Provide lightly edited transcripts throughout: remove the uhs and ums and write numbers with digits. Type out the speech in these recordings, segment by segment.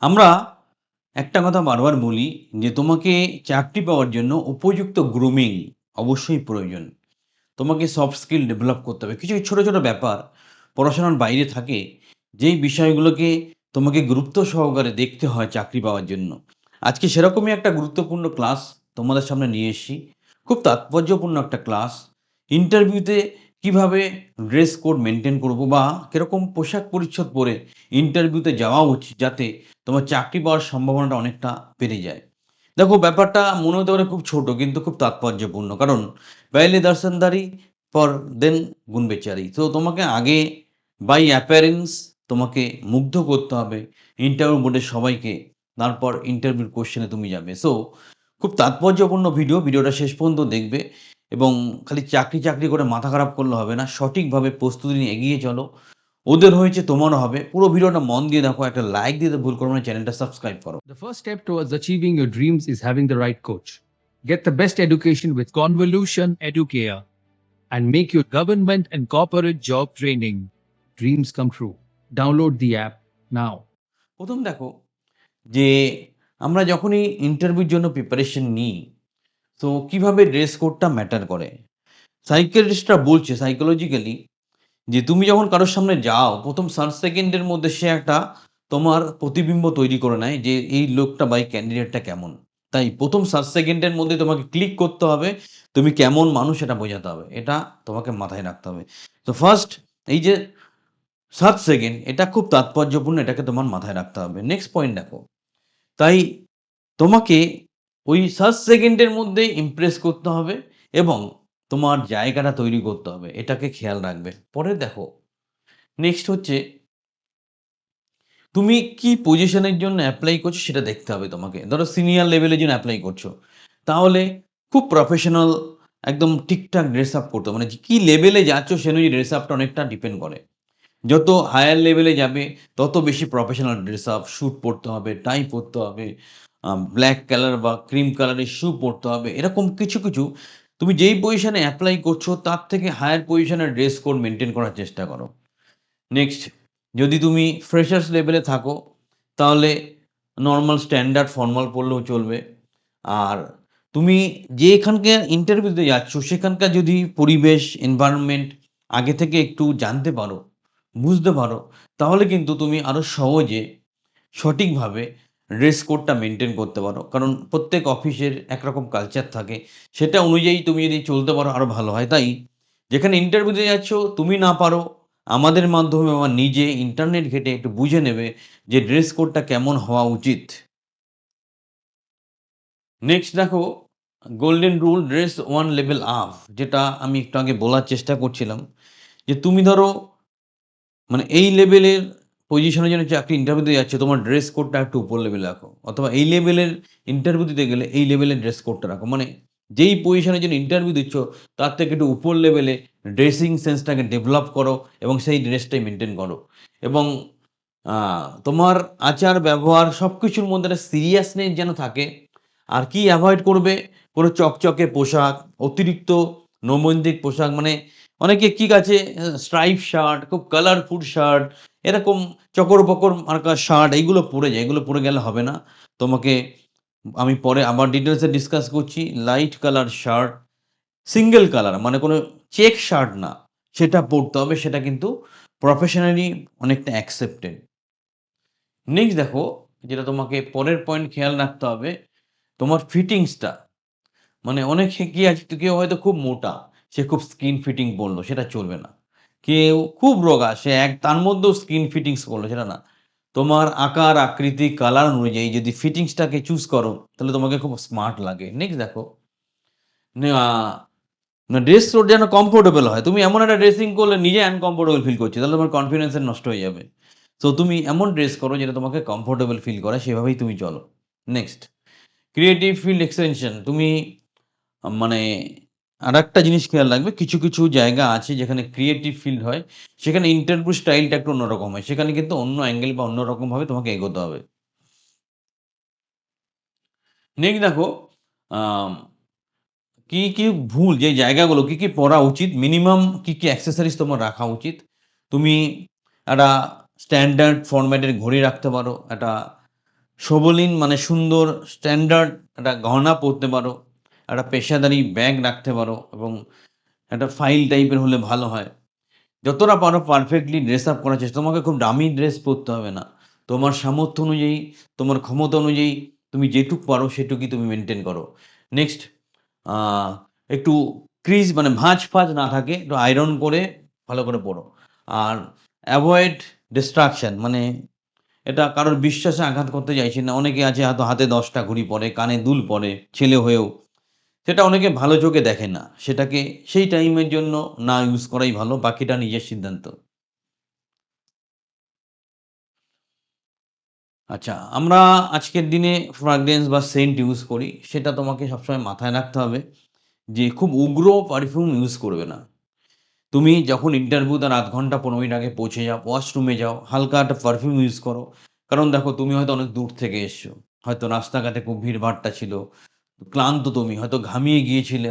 আমরা একটা কথা বারবার বলি যে তোমাকে চাকরি পাওয়ার জন্য উপযুক্ত গ্রুমিং অবশ্যই প্রয়োজন। তোমাকে সফট স্কিল ডেভেলপ করতে হবে। কিছু ছোট, ছোট ব্যাপার পড়াশোনার বাইরে থাকে, যেই বিষয়গুলোকে তোমাকে গুরুত্ব সহকারে দেখতে হয় চাকরি পাওয়ার জন্য। আজকে সেরকমই একটা গুরুত্বপূর্ণ ক্লাস তোমাদের সামনে নিয়ে এসেছি। খুব তাৎপর্যপূর্ণ একটা ক্লাস। ইন্টারভিউতে কিভাবে ড্রেস কোড মেইনটেইন করব বা কিরকম পোশাক পরিচ্ছদ পরে ইন্টারভিউতে যাওয়া উচিত যাতে তোমার চাকরি পাওয়ার সম্ভাবনাটা অনেকটা বেড়ে যায়। দেখো ব্যাপারটা মনে হতে পারে খুব ছোট কিন্তু খুব তাৎপর্যপূর্ণ। কারণ पहले दर्शनदारी ফর দেন গুণবেচারি। তো তোমাকে আগে বাই অ্যাপিয়ারেন্স তোমাকে মুগ্ধ করতে হবে ইন্টারভিউ বোর্ডের সবাইকে। তারপর ইন্টারভিউর কোয়েশ্চেনে তুমি যাবে। সো খুব তাৎপর্যপূর্ণ ভিডিওটা শেষ পর্যন্ত দেখবে এবং খালি চাকরি, চাকরি করে মাথা খারাপ করলে হবে না। সঠিকভাবে প্রস্তুতি নিয়ে এগিয়ে চলো। ওদের হয়েছে তোমারও হবে। পুরো ভিডিওটা মন দিয়ে দেখো, একটা লাইক দিতে ভুল করো না, চ্যানেলটা সাবস্ক্রাইব করো। The first step towards achieving your dreams is having the right coach. Get the best education with Convolution Educare and make your government and corporate job training dreams come true. Download the app now. প্রথম দেখো যে আমরা যখনই ইন্টারভিউর জন্য preparation নিই, তো কিভাবে ড্রেস কোডটা ম্যাটার করে। সাইকিয়াট্রিস্টরা বলছে সাইকোলজিক্যালি যে তুমি যখন কারোর সামনে যাও, প্রথম 60 সেকেন্ডের মধ্যে সে একটা তোমার প্রতিবিম্ব তৈরি করে নেয় যে এই লোকটা বা এই ক্যান্ডিডেটটা কেমন। তাই প্রথম 60 সেকেন্ডের মধ্যে তোমাকে ক্লিক করতে হবে, তুমি কেমন মানুষ এটা বোঝাতে হবে। এটা তোমাকে মাথায় রাখতে হবে। তো ফার্স্ট এই যে 7 সেকেন্ড এটা খুব তাৎপর্যপূর্ণ, এটাকে তোমার মাথায় রাখতে হবে। নেক্সট পয়েন্ট দেখো, তাই তোমাকে ওই 60 সেকেন্ডের মধ্যে ইমপ্রেস করতে হবে এবং তোমার জায়গাটা তৈরি করতে হবে। এটাকে খেয়াল রাখবে। পরে দেখো, নেক্সট হচ্ছে তুমি কি পজিশনের জন্য এপ্লাই করছো সেটা দেখতে হবে তোমাকে। ধরো সিনিয়র লেভেলের জন্য এপ্লাই করছো, তাহলে খুব প্রফেশনাল একদম ঠিকঠাক ড্রেস আপ করতে হবে। মানে কি লেভেলে যাচ্ছ সে অনুযায়ী ড্রেস আপটা অনেকটা ডিপেন্ড করে। যত হায়ার লেভেলে যাবে তত বেশি প্রফেশনাল ড্রেস আপ, স্যুট পরতে হবে, টাই পরতে হবে, ব্ল্যাক কালার বা ক্রিম কালারের শু পরতে হবে। এরকম কিছু, কিছু তুমি যেই পজিশনে এপ্লাই করছো তার থেকে হায়ার পজিশনের ড্রেস কোড মেইনটেইন করার চেষ্টা করো। নেক্সট, যদি তুমি ফ্রেশার্স লেভেলে থাকো তাহলে নরমাল স্ট্যান্ডার্ড ফরমাল পরলেও চলবে। আর তুমি যেখানকার ইন্টারভিউ দিতে যাচ্ছ সেখানকার যদি পরিবেশ, এনভায়রনমেন্ট আগে থেকে একটু জানতে পারো, বুঝতে পারো, তাহলে কিন্তু তুমি আরো সহজে সঠিকভাবে ড্রেস কোডটা মেইনটেইন করতে পারো। কারণ প্রত্যেক অফিসের একরকম কালচার থাকে। সেটা অনুযায়ী তুমি যদি চলতে পারো আরো ভালো হয়। তাই যেখানে ইন্টারভিউ দিতে যাচ্ছ তুমি না পারো, আমাদের মাধ্যমে বা নিজে ইন্টারনেট ঘেঁটে একটু বুঝে নেবে যে ড্রেস কোডটা কেমন হওয়া উচিত। নেক্সট দেখো, golden rule dress 1 level up, যেটা আমি একটু আগে বলার চেষ্টা করছিলাম। যে তুমি ধরো মানে এই লেভেলের পজিশনের জন্য চাকরি ইন্টারভিউ দিতে যাচ্ছে, তোমার ড্রেস কোডটা একটু উপর লেভেলে রাখো। অথবা এই লেভেলের ইন্টারভিউ দিতে গেলে এই লেভেলের ড্রেস কোডটা রাখো। মানে যেই পজিশনের জন্য ইন্টারভিউ দিচ্ছ তার থেকে একটু উপর লেভেলে ড্রেসিং সেন্সটাকে ডেভেলপ করো এবং সেই ড্রেসটাই মেইনটেইন করো। এবং তোমার আচার ব্যবহার সবকিছুর মধ্যে একটা সিরিয়াসনেস যেন থাকে। আর কি এভয়েড করবে? কোনো চকচকে পোশাক, অতিরিক্ত নৈবন্দিক পোশাক, মানে অনেকে কি আছে স্ট্রাইপ শার্ট, খুব কালারফুল শার্ট, এরকম চকর-বকর মার্কা শার্ট এইগুলো পরে যায়। এগুলো পরে গেলে হবে না। তোমাকে আমি পরে আবার ডিটেইলসে ডিসকাস করছি। Light colour shirt, single colour মানে কোনো চেক শার্ট না, সেটা পরতে হবে। সেটা কিন্তু প্রফেশনালি অনেকটা অ্যাকসেপ্টেড। নেক্সট দেখো, যেটা তোমাকে পরের পয়েন্ট খেয়াল রাখতে হবে, তোমার ফিটিংসটা। মানে অনেকে কি আছে, কেউ হয়তো খুব মোটা, সে খুব স্কিন ফিটিং পড়লো, সেটা চলবে না। কেউ খুব রোগা, সে তার মধ্যেও স্কিন ফিটিংস করলো, সেটা না। তোমার আকার, আকৃতি, কালার অনুযায়ী যদি ফিটিংসটাকে চুজ করো তাহলে তোমাকে খুব স্মার্ট লাগে। নেক্সট দেখো, নে আ না ড্রেস কোড যেন কমফোর্টেবল হয়। তুমি এমন একটা ড্রেসিং করলে নিজে আনকমফোর্টেবল ফিল করছো, তাহলে তোমার কনফিডেন্স নষ্ট হয়ে যাবে। সো তুমি এমন ড্রেস করো যেটা তোমাকে কমফোর্টেবল ফিল করায়, সেভাবেই তুমি চলো। Next, creative field extension. তুমি মানে আরেকটা জিনিস খেয়াল রাখবে, কিছু, কিছু জায়গা আছে যেখানে ক্রিয়েটিভ ফিল্ড হয়, সেখানে ইন্টারভিউ স্টাইলটা একটু অন্যরকম হয়। সেখানে কিন্তু অন্য অ্যাঙ্গেল বা অন্যরকমভাবে তোমাকে এগোতে হবে। নেক্সট দেখো, আম কি, কি ভুল যে জায়গাগুলো কি, কি পড়া উচিত, মিনিমাম কি, কি অ্যাক্সেসরিজ তোমার রাখা উচিত। তুমি একটা স্ট্যান্ডার্ড ফরম্যাটের ঘড়ি রাখতে পারো, একটা সবলীন মানে সুন্দর স্ট্যান্ডার্ড একটা গহনা পরতে পারো, একটা পেশাদারি ব্যাগ রাখতে পারো এবং একটা ফাইল টাইপের হলে ভালো হয়। যতটা পারো পারফেক্টলি ড্রেস আপ করার চেষ্টা, তোমাকে খুব দামি ড্রেস পরতে হবে না। তোমার সামর্থ্য অনুযায়ী, তোমার ক্ষমতা অনুযায়ী তুমি যেটুক পারো সেটুকুই তুমি মেইনটেইন করো। নেক্সট আ একটু ক্রিজ মানে ভাঁজ-ফাজ না থাকে, একটু আয়রন করে ভালো করে পরো। আর এভয়েড ডিস্ট্রাকশন মানে এটা কারোর বিশ্বাসে আঘাত করতে চাইছি না। অনেকে আছে হয়তো হাতে ১০ টা ঘড়ি পরে, কানে দুল পরে, ছেলে হয়েও। সেটা অনেকে ভালো চোখে দেখে না। সেটাকে সেই টাইমের জন্য না ইউজ করাই ভালো। বাকিটা নিজের সিদ্ধান্ত। আচ্ছা, আমরা আজকের দিনে ফ্র্যাগ্রেন্স বা সেন্ট ইউজ করি। সেটা তোমাকে সবসময় মাথায় রাখতে হবে যে খুব উগ্র পারফিউম ইউজ করবে না। তুমি যখন ইন্টারভিউ তার ০.৫ ঘন্টা ১৫ মিনিট আগে পৌঁছে যাও, ওয়াশরুমে যাও, হালকা একটা পারফিউম ইউজ করো। কারণ দেখো তুমি হয়তো অনেক দূর থেকে এসছো। হয়তো রাস্তাঘাটে খুব ভিড়ভাট্টা ছিল। ক্লান্ত তুমি, হয়তো ঘামিয়ে গিয়েছিলে।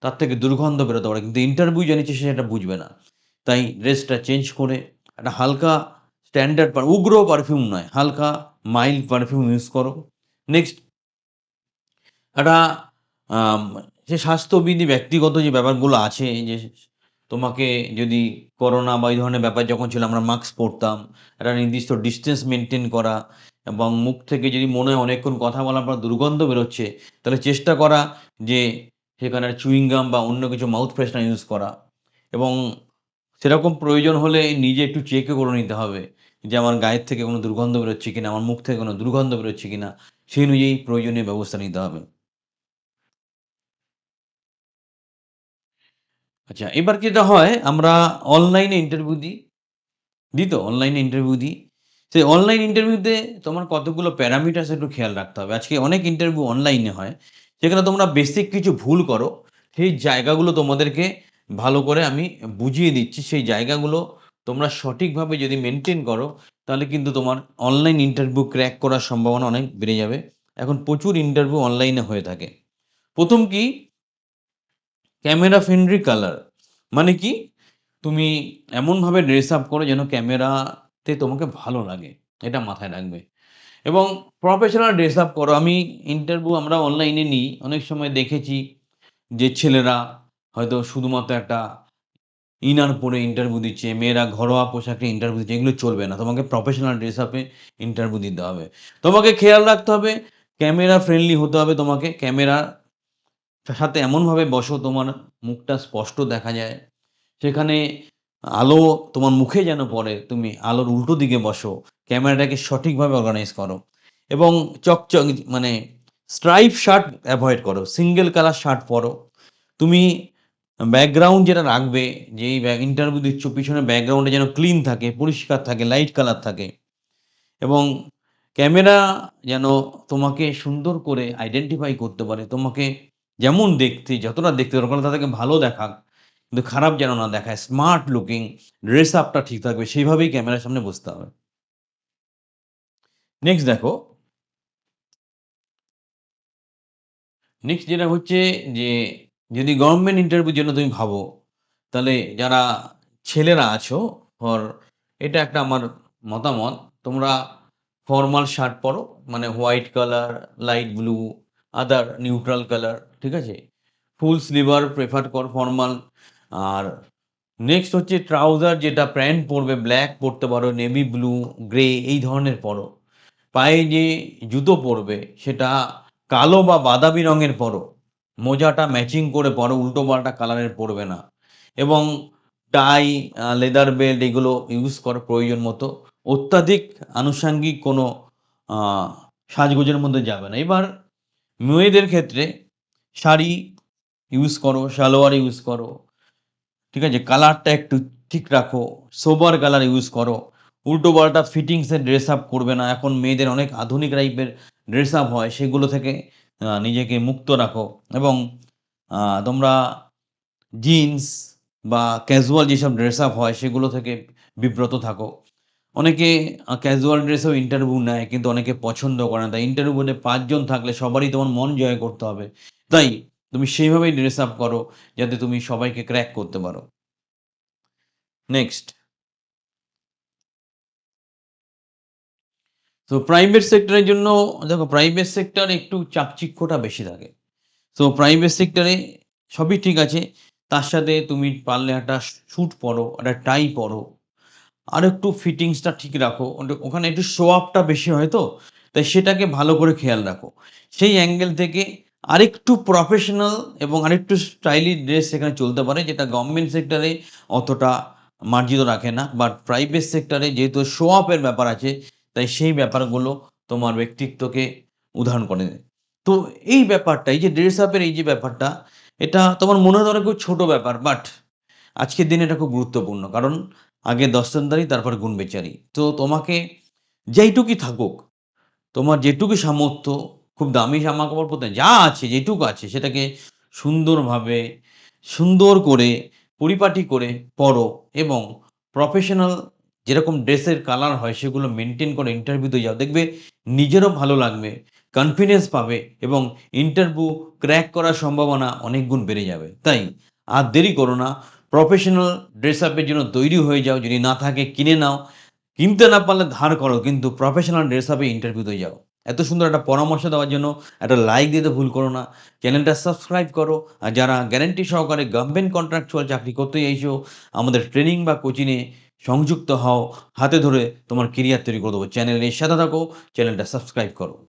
তার থেকে দুর্গন্ধ বেরোতে পারে। কিন্তু ইন্টারভিউ যে নিচ্ছে সে সেটা বুঝবে না। তাই ড্রেসটা চেঞ্জ করে একটা হালকা স্ট্যান্ডার্ড উগ্র পারফিউম নয়, হালকা মাইল্ড পারফিউম ইউজ করো। নেক্সট একটা আম যে স্বাস্থ্যবিধি ব্যক্তিগত যে ব্যাপারগুলো আছে যে তোমাকে যদি করোনা বা এই ধরনের ব্যাপার যখন ছিল আমরা মাস্ক পরতাম। একটা নির্দিষ্ট ডিসট্যান্স মেইনটেইন করা এবং মুখ থেকে যদি মনে হয় অনেকক্ষণ কথা বলার পর দুর্গন্ধ বেরোচ্ছে, তাহলে চেষ্টা করা যে সেখানে চুইং গাম বা অন্য কিছু মাউথ ফ্রেশনার ইউজ করা এবং সেরকম প্রয়োজন হলে নিজে একটু চেকও করে নিতে হবে যে আমার গায়ের থেকে কোনো দুর্গন্ধ বেরোচ্ছে কিনা, আমার মুখ থেকে কোনো দুর্গন্ধ বেরোচ্ছে কিনা, সেই অনুযায়ী প্রয়োজনীয় ব্যবস্থা নিতে হবে। আচ্ছা, এবার যেটা হয় আমরা অনলাইনে ইন্টারভিউ দিই, দিই তো? অনলাইনে ইন্টারভিউ দিই। সেই অনলাইন ইন্টারভিউতে তোমার কতগুলো প্যারামিটারস একটু খেয়াল রাখতে হবে। আজকে অনেক ইন্টারভিউ অনলাইনে হয়। সেখানে তোমরা বেসিক কিছু ভুল করো। সেই জায়গাগুলো তোমাদেরকে ভালো করে আমি বুঝিয়ে দিচ্ছি। সেই জায়গাগুলো তোমরা সঠিকভাবে যদি মেইনটেইন করো, তাহলে কিন্তু তোমার অনলাইন ইন্টারভিউ ক্র্যাক করার সম্ভাবনা অনেক বেড়ে যাবে। এখন প্রচুর ইন্টারভিউ অনলাইনে হয়ে থাকে। ১ম কি ক্যামেরা ফ্রেন্ডলি কালার। মানে কি? তুমি এমনভাবে ড্রেস আপ করো যেন ক্যামেরাতে তোমাকে ভালো লাগে। এটা মাথায় রাখবে। এবং প্রফেশনাল ড্রেস আপ করো। আমি ইন্টারভিউ আমরা অনলাইনে নিই। অনেক সময় দেখেছি যে ছেলেরা হয়তো শুধুমাত্র একটা ইনার পরে ইন্টারভিউ দিচ্ছে। মেয়েরা ঘরোয়া পোশাকে ইন্টারভিউ দিচ্ছে। এগুলো চলবে না। তোমাকে প্রফেশনাল ড্রেস আপে ইন্টারভিউ দিতে হবে। তোমাকে খেয়াল রাখতে হবে ক্যামেরা ফ্রেন্ডলি হতে হবে তোমাকে। ক্যামেরার সাথে এমনভাবে বসো তোমার মুখটা স্পষ্ট দেখা যায়। সেখানে আলো তোমার মুখে যেন পড়ে, তুমি আলোর উল্টো দিকে বসো। ক্যামেরাটাকে সঠিকভাবে অর্গানাইজ করো এবং চকচক মানে স্ট্রাইপ শার্ট এভয়েড করো। সিঙ্গেল কালার শার্ট পরো। তুমি ব্যাকগ্রাউন্ড যেটা রাখবে, যেই ইন্টারভিউ দিচ্ছ পিছনে ব্যাকগ্রাউন্ডে যেন ক্লিন থাকে, পরিষ্কার থাকে, লাইট কালার থাকে এবং ক্যামেরা যেন তোমাকে সুন্দর করে আইডেন্টিফাই করতে পারে। তোমাকে যেমন দেখতে, যতটা দেখতে দরকার তার থেকে ভালো দেখাক। কিন্তু খারাপ যেন না দেখায়। স্মার্ট লুকিং, ড্রেস আপটা ঠিক থাকবে। সেইভাবেই ক্যামেরার সামনে বসতে হবে। নেক্সট দেখো, নেক্সট যেটা হচ্ছে যে যদি গভর্নমেন্ট ইন্টারভিউর জন্য তুমি ভাবো, তাহলে যারা ছেলেরা আছো ফর এটা একটা আমার মতামত। তোমরা ফরমাল শার্ট পরো। মানে হোয়াইট কালার, লাইট ব্লু, আদার নিউট্রাল কালার, ঠিক আছে? ফুল স্লিভার প্রেফার কর ফরমাল। আর নেক্সট হচ্ছে ট্রাউজার যেটা প্যান্ট পরবে ব্লাক পরতে পারো, নেভি ব্লু, গ্রে এই ধরনের পরো। পায়ে যে জুতো পরবে সেটা কালো বা বাদামি রঙের পরো। মোজাটা ম্যাচিং করে পরো, উল্টোপাল্টা কালারের পরবে না। এবং টাই, লেদার বেল্ট এগুলো ইউজ করো প্রয়োজন মতো। অত্যাধিক আনুষাঙ্গিক কোনো আ সাজগোজের মধ্যে যাবে না। এবার মেয়েদের ক্ষেত্রে শাড়ি ইউজ করো, সালোয়ার ইউজ করো। ঠিক আছে? কালারটা একটু ঠিক রাখো। সোবার কালার ইউজ করো। উল্টোপাল্টা ফিটিংস এর ড্রেস আপ করবে না। এখন মেয়েদের অনেক আধুনিক টাইপের ড্রেস আপ হয়। সেগুলো থেকে নিজেকে মুক্ত রাখো এবং আ তোমরা জিন্স বা ক্যাজুয়াল যেসব ড্রেস আপ হয় সেগুলো থেকে বিব্রত থাকো। অনেকে ক্যাজুয়াল ড্রেসেও ইন্টারভিউ নেয় কিন্তু অনেকে পছন্দ করে না। তাই ইন্টারভিউতে ৫ জন থাকলে সবারই তোমার মন জয় করতে হবে। তাই তুমি সেইভাবেই ড্রেস আপ করো যাতে তুমি সবাইকে ক্র্যাক করতে পারো। নেক্সট তো প্রাইভেট সেক্টরের জন্য দেখো প্রাইভেট সেক্টর একটু চাকচিক্যটা বেশি থাকে। তো প্রাইভেট সেক্টরে সবই ঠিক আছে। তার সাথে তুমি পারলে একটা স্যুট পরো, একটা টাই পরো। আরেকটু ফিটিংসটা ঠিক রাখো। ওখানে একটু শো অফটা বেশি হয় তো। তাই সেটাকে ভালো করে খেয়াল রাখো। সেই অ্যাঙ্গেল থেকে আরেকটু প্রফেশনাল এবং আরেকটু স্টাইলিশ ড্রেস সেখানে চলতে পারে, যেটা গভর্নমেন্ট সেক্টরে অতটা মার্জিত রাখে না। বাট প্রাইভেট সেক্টরে যেহেতু শো অফ এর ব্যাপার আছে, তাই সেই ব্যাপারগুলো তোমার ব্যক্তিত্বকে উদাহরণ করে দেয়। তো এই ব্যাপারটা, এই যে ড্রেস আপ এর এই যে ব্যাপারটা, এটা তোমার মনে হতে পারে খুব ছোট ব্যাপার। বাট আজকের দিনে এটা খুব গুরুত্বপূর্ণ। কারণ আগে দস্তানদারি তারপর গুণবেচারি। তো তোমাকে যেইটুকুই থাকুক, তোমার যেটুকু সামর্থ্য, খুব দামি জামাকাপড় পরতে যা আছে, যেটুকু আছে সেটাকে সুন্দরভাবে, সুন্দর করে, পরিপাটি করে পরো এবং প্রফেশনাল যেরকম ড্রেসের কালার হয় সেগুলো মেইনটেইন করে ইন্টারভিউতে যাও। দেখবে নিজেরও ভালো লাগবে, কনফিডেন্স পাবে এবং ইন্টারভিউ ক্র্যাক করার সম্ভাবনা অনেক গুণ বেড়ে যাবে। তাই আর দেরি করো না। প্রফেশনাল ড্রেস আপের জন্য তৈরি হয়ে যাও। যদি না থাকে কিনে নাও। কিনতে না পারলে ধার করো, কিন্তু প্রফেশনাল ড্রেস আপে ইন্টারভিউতে যাও। এত সুন্দর একটা পরামর্শ দেওয়ার জন্য একটা লাইক দিতে ভুল করো না। চ্যানেলটা সাবস্ক্রাইব করো। আর যারা গ্যারান্টি সহকারে গভর্নমেন্ট কন্ট্রাকচুয়াল চাকরি করতে চাইছো, আমাদের ট্রেনিং বা কোচিংয়ে সংযুক্ত হও। হাতে ধরে তোমার কেরিয়ার তৈরি করে দেবো। চ্যানেলের সাথে থাকো, চ্যানেলটা সাবস্ক্রাইব করো।